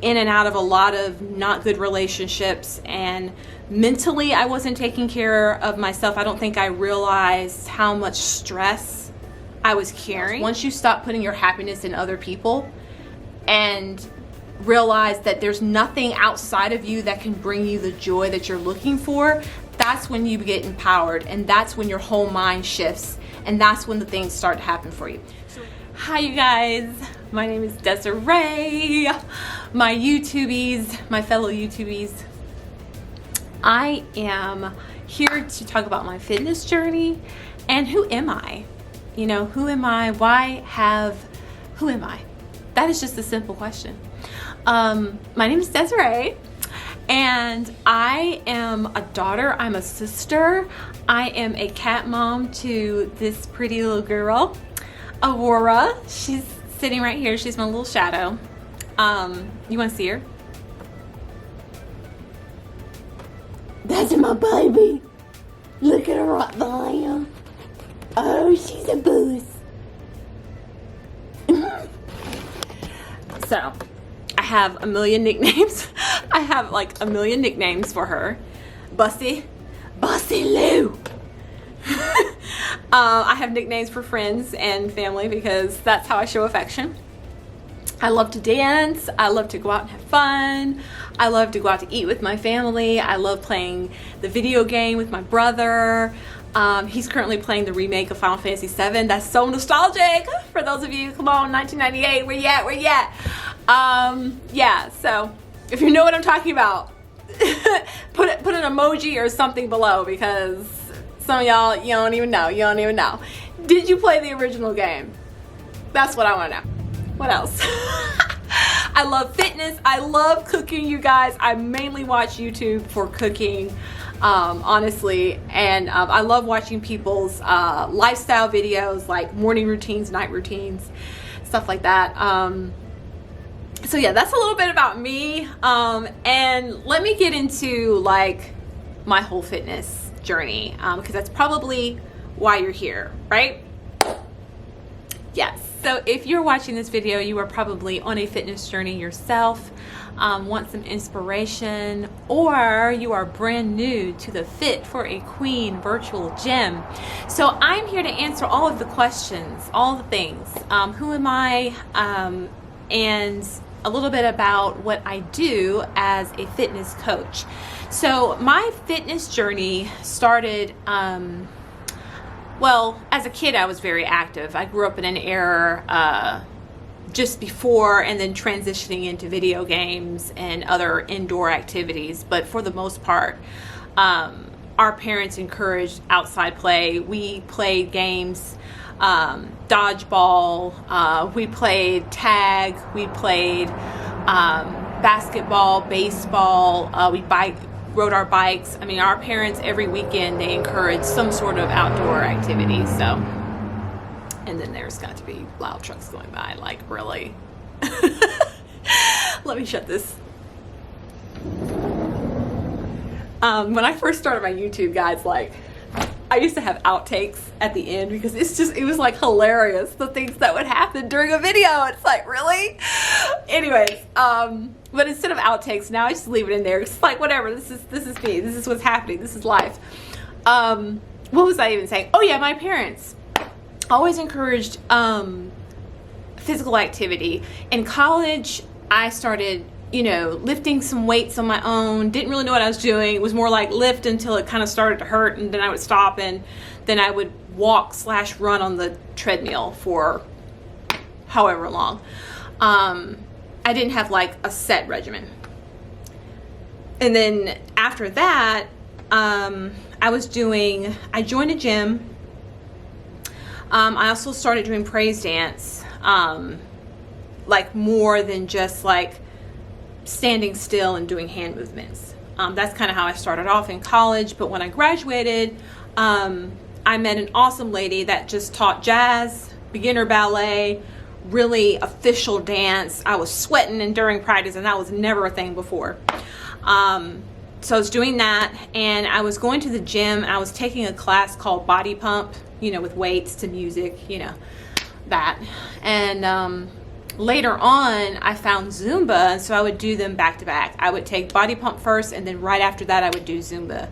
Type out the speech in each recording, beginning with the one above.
in and out of a lot of not good relationships, and mentally I wasn't taking care of myself. I don't think I realized how much stress I was carrying. Once you stop putting your happiness in other people and realize that there's nothing outside of you that can bring you the joy that you're looking for, that's when you get empowered, and that's when your whole mind shifts, and that's when the things start to happen for you. Hi you guys, my name is Desiree, my YouTubies, my fellow YouTubies. I am here to talk about my fitness journey and who am I? You know, who am I? Who am I? That is just a simple question. My name is Desiree, and I am a daughter, I'm a sister, I am a cat mom to this pretty little girl, Aurora. She's sitting right here. She's my little shadow. You want to see her? That's my baby. Look at her right behind you. Oh, she's a boost. So, I have a million nicknames. I have like a million nicknames for her. Bussy Lou. I have nicknames for friends and family because that's how I show affection. I love to dance. I love to go out and have fun. I love to go out to eat with my family. I love playing the video game with my brother. He's currently playing the remake of Final Fantasy VII. That's so nostalgic for those of you. Come on, 1998. Where you at? Where you at? Yeah. So if you know what I'm talking about, put an emoji or something below, because some of y'all, you don't even know. You don't even know. Did you play the original game? That's what I want to know. What else? I love fitness. I love cooking, you guys. I mainly watch YouTube for cooking, honestly. And I love watching people's lifestyle videos, like morning routines, night routines, stuff like that. So yeah, that's a little bit about me. And let me get into like my whole fitness journey, because that's probably why you're here, right? Yes. So if you're watching this video, you are probably on a fitness journey yourself, want some inspiration, or you are brand new to the Fit for a Queen virtual gym. So I'm here to answer all of the questions, all the things. Who am I? And a little bit about what I do as a fitness coach. So my fitness journey started, well, as a kid, I was very active. I grew up in an era just before and then transitioning into video games and other indoor activities. But for the most part, our parents encouraged outside play. We played games, dodgeball, we played tag, we played basketball, baseball, rode our bikes. I mean, our parents every weekend, they encouraged some sort of outdoor activity. So, and then there's got to be loud trucks going by, like really. Let me shut this. When I first started my YouTube, guys, like I used to have outtakes at the end because it was like hilarious, the things that would happen during a video. It's like, really? Anyways, but instead of outtakes, now I just leave it in there. It's like, whatever, this is me. This is what's happening. This is life. What was I even saying? Oh yeah, my parents always encouraged physical activity. In college, I started, lifting some weights on my own. Didn't really know what I was doing. It was more like lift until it kind of started to hurt, and then I would stop, and then I would walk/run on the treadmill for however long. I didn't have like a set regimen. And then after that, I joined a gym. I also started doing praise dance, like more than just like standing still and doing hand movements. That's kind of how I started off in college. But when I graduated, I met an awesome lady that just taught jazz, beginner ballet, really official dance. I was sweating and during practice, and that was never a thing before. So I was doing that, and I was going to the gym, and I was taking a class called Body Pump, with weights to music, that. And later on, I found Zumba, and so I would do them back to back. I would take body pump first, and then right after that, I would do Zumba.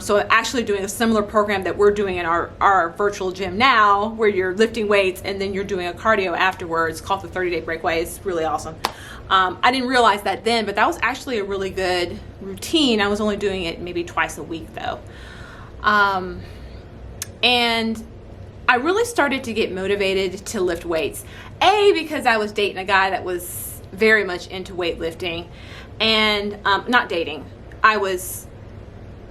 So actually doing a similar program that we're doing in our virtual gym now, where you're lifting weights and then you're doing a cardio afterwards, called the 30-day breakaway. It's really awesome. I didn't realize that then, but that was actually a really good routine. I was only doing it maybe twice a week though. And I really started to get motivated to lift weights. Because I was dating a guy that was very much into weightlifting, and not dating. I was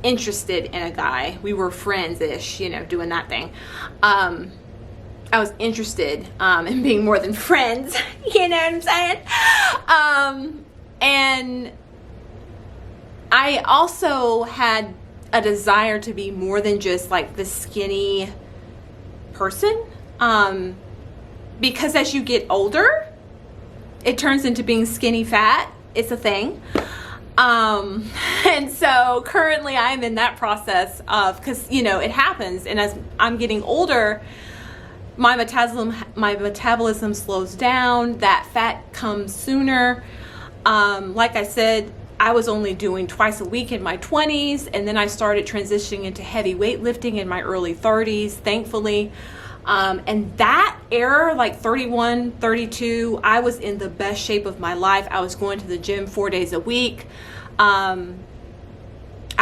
interested in a guy. We were friends-ish, doing that thing. I was interested in being more than friends, you know what I'm saying? And I also had a desire to be more than just like the skinny person. Because as you get older, it turns into being skinny fat. It's a thing. And so currently I'm in that process of, because it happens, and as I'm getting older, my metabolism slows down. That fat comes sooner. Like I said, I was only doing twice a week in my 20s, and then I started transitioning into heavy weightlifting in my early 30s, thankfully. And that era, like 31, 32, I was in the best shape of my life. I was going to the gym 4 days a week. I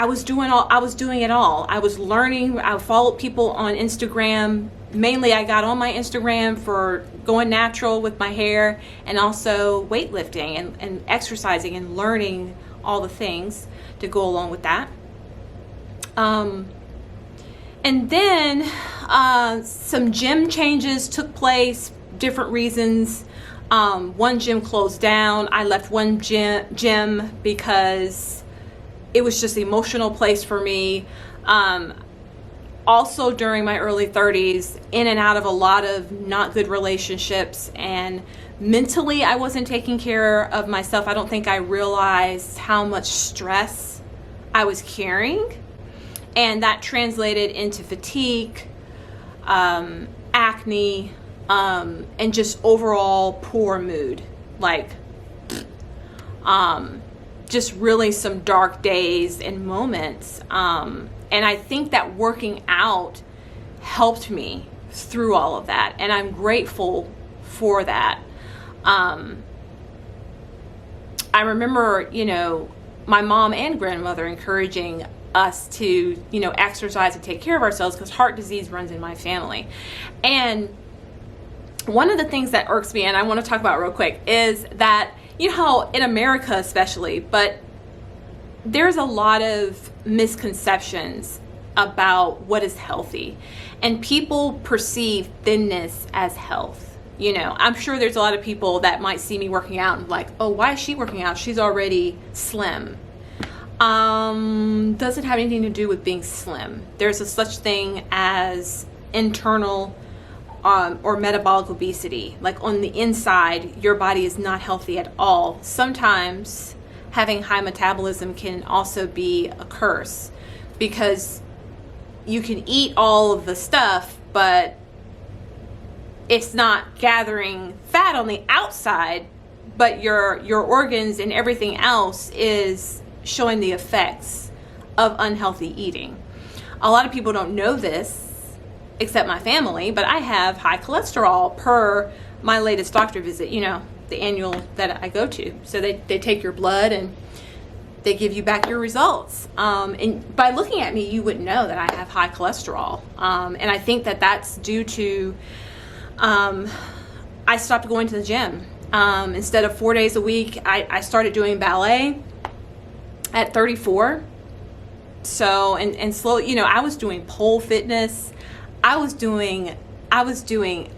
was doing it all. I was learning. I followed people on Instagram. Mainly I got on my Instagram for going natural with my hair, and also weightlifting and exercising and learning all the things to go along with that. And then some gym changes took place, different reasons. One gym closed down. I left one gym because it was just an emotional place for me. Also during my early 30s, in and out of a lot of not good relationships, and mentally I wasn't taking care of myself. I don't think I realized how much stress I was carrying. And that translated into fatigue, acne, and just overall poor mood. Like, just really some dark days and moments. And I think that working out helped me through all of that. And I'm grateful for that. I remember, my mom and grandmother encouraging us to, exercise and take care of ourselves, because heart disease runs in my family. And one of the things that irks me, and I want to talk about real quick, is that, how in America especially, but there's a lot of misconceptions about what is healthy, and people perceive thinness as health. I'm sure there's a lot of people that might see me working out and like, oh, why is she working out? She's already slim. Doesn't have anything to do with being slim. There's a such thing as internal or metabolic obesity. Like on the inside, your body is not healthy at all. Sometimes having high metabolism can also be a curse, because you can eat all of the stuff, but it's not gathering fat on the outside, but your organs and everything else is showing the effects of unhealthy eating. A lot of people don't know this, except my family, but I have high cholesterol per my latest doctor visit, the annual that I go to. So they take your blood and they give you back your results. And by looking at me, you wouldn't know that I have high cholesterol. And I think that that's due to, I stopped going to the gym. Instead of 4 days a week, I started doing ballet at 34. So, and slowly, I was doing pole fitness. I was doing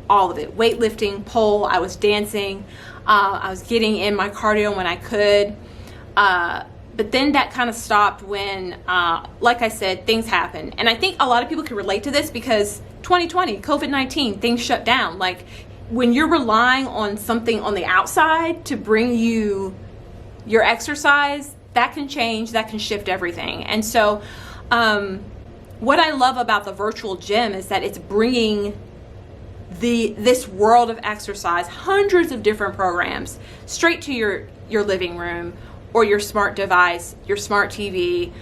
all of it. Weightlifting, pole, I was dancing. I was getting in my cardio when I could. But then that kind of stopped when, like I said, things happened. And I think a lot of people can relate to this, because 2020, COVID-19, things shut down. Like, when you're relying on something on the outside to bring you your exercise, that can change, that can shift everything. And so what I love about the virtual gym is that it's bringing this world of exercise, hundreds of different programs, straight to your living room or your smart device, your smart TV.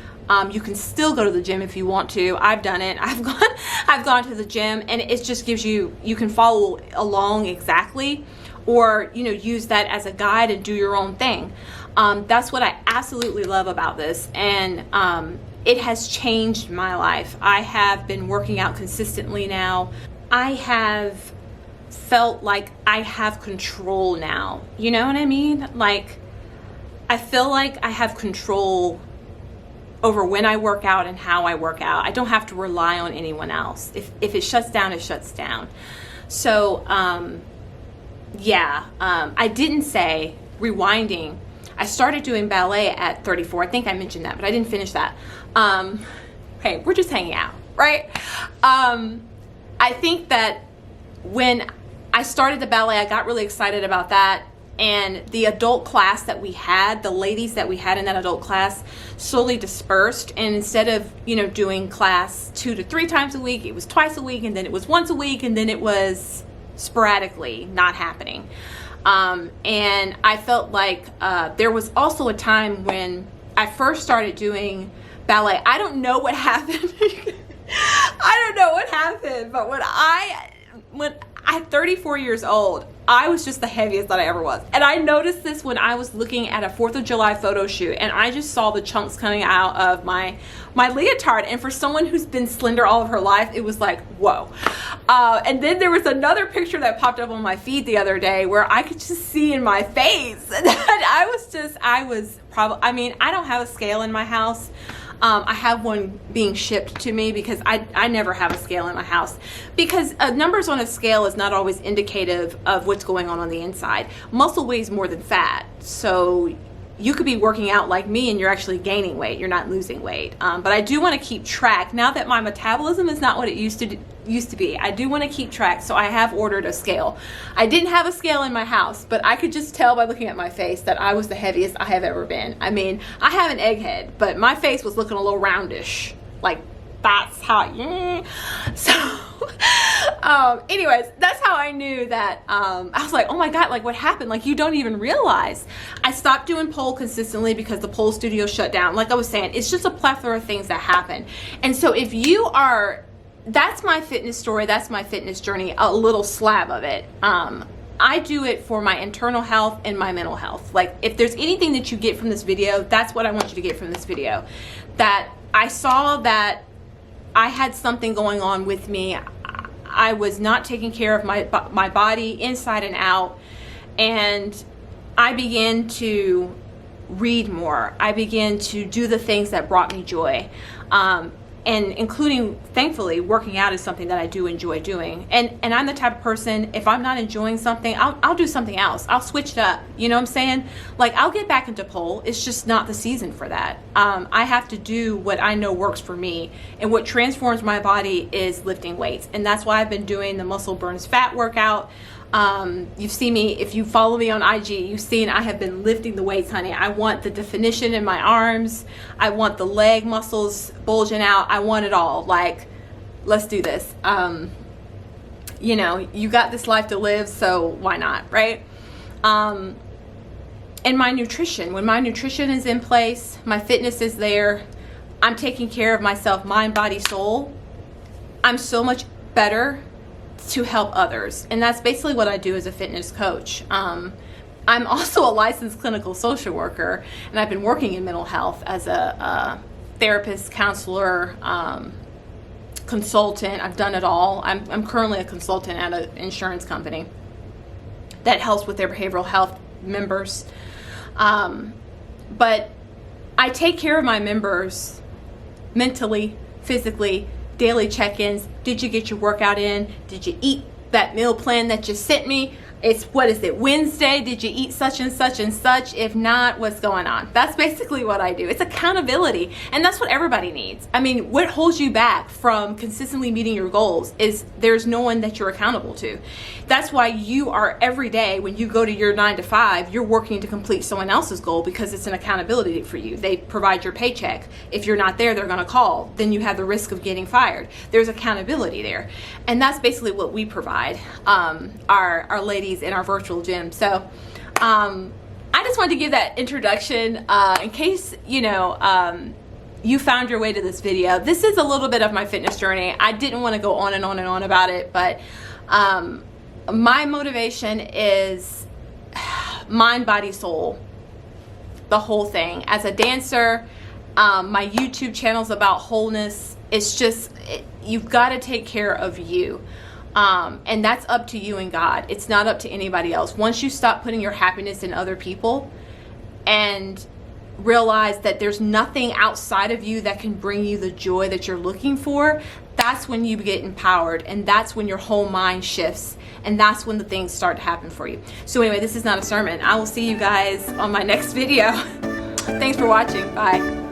You can still go to the gym if you want to. I've done it. I've gone to the gym, and it just gives you can follow along exactly, or use that as a guide and do your own thing. That's what I absolutely love about this, and it has changed my life. I have been working out consistently now. I have felt like I have control now. You know what I mean? Like, I feel like I have control over when I work out and how I work out. I don't have to rely on anyone else. If it shuts down, it shuts down. So, I didn't say, rewinding, I started doing ballet at 34. I think I mentioned that, but I didn't finish that. Hey, we're just hanging out, right? I think that when I started the ballet, I got really excited about that. And the adult class that we had, the ladies that we had in that adult class slowly dispersed. And instead of, doing class 2 to 3 times a week, it was twice a week, and then it was once a week, and then it was sporadically not happening. And I felt like there was also a time when I first started doing ballet. I don't know what happened. I don't know what happened, but when I'm 34 years old, I was just the heaviest that I ever was. And I noticed this when I was looking at a 4th of July photo shoot, and I just saw the chunks coming out of my leotard. And for someone who's been slender all of her life, it was like, whoa. And then there was another picture that popped up on my feed the other day where I could just see in my face. And I don't have a scale in my house. I have one being shipped to me because I never have a scale in my house, because numbers on a scale is not always indicative of what's going on the inside. Muscle weighs more than fat, so you could be working out like me and you're actually gaining weight, you're not losing weight. But I do want to keep track now that my metabolism is not what it used to be. I do want to keep track, so I have ordered a scale. I didn't have a scale in my house, but I could just tell by looking at my face that I was the heaviest I have ever been. I mean, I have an egghead, but my face was looking a little roundish, like that's how. So anyways, that's how I knew that. I was like, oh my God, like what happened? Like, you don't even realize. I stopped doing pole consistently because the pole studio shut down. Like I was saying, it's just a plethora of things that happen. And so if you are, that's my fitness story, that's my fitness journey, a little slab of it. I do it for my internal health and my mental health. Like, if there's anything that you get from this video, that's what I want you to get from this video. That I saw that I had something going on with me. I was not taking care of my body inside and out, and I began to read more. I began to do the things that brought me joy, and including, thankfully, working out is something that I do enjoy doing. And I'm the type of person, if I'm not enjoying something, I'll do something else. I'll switch it up. You know what I'm saying? Like, I'll get back into pole. It's just not the season for that. I have to do what I know works for me. And what transforms my body is lifting weights. And that's why I've been doing the Muscle Burns Fat workout. You've seen me, if you follow me on IG, you've seen I have been lifting the weights, honey. I want the definition in my arms. I want the leg muscles bulging out. I want it all. Like, let's do this. You got this life to live, so why not, right? And my nutrition, when my nutrition is in place, my fitness is there, I'm taking care of myself, mind, body, soul, I'm so much better to help others. And that's basically what I do as a fitness coach. I'm also a licensed clinical social worker, and I've been working in mental health as a therapist, counselor, consultant. I've done it all. I'm currently a consultant at an insurance company that helps with their behavioral health members. But I take care of my members mentally, physically, daily check-ins. Did you get your workout in? Did you eat that meal plan that you sent me? It's, what is it, Wednesday? Did you eat such and such and such? If not, what's going on? That's basically what I do. It's accountability. And that's what everybody needs. I mean, what holds you back from consistently meeting your goals is there's no one that you're accountable to. That's why you are every day when you go to your 9 to 5, you're working to complete someone else's goal because it's an accountability for you. They provide your paycheck. If you're not there, they're going to call. Then you have the risk of getting fired. There's accountability there. And that's basically what we provide our ladies in our virtual gym. So I just wanted to give that introduction in case you found your way to this video. This is a little bit of my fitness journey. I didn't want to go on and on and on about it, but my motivation is mind, body, soul, the whole thing. As a dancer, my YouTube channel is about wholeness. It's just, you've got to take care of you. And that's up to you and God. It's not up to anybody else. Once you stop putting your happiness in other people and realize that there's nothing outside of you that can bring you the joy that you're looking for, that's when you get empowered, and that's when your whole mind shifts, and that's when the things start to happen for you. So anyway, this is not a sermon. I will see you guys on my next video. Thanks for watching. Bye.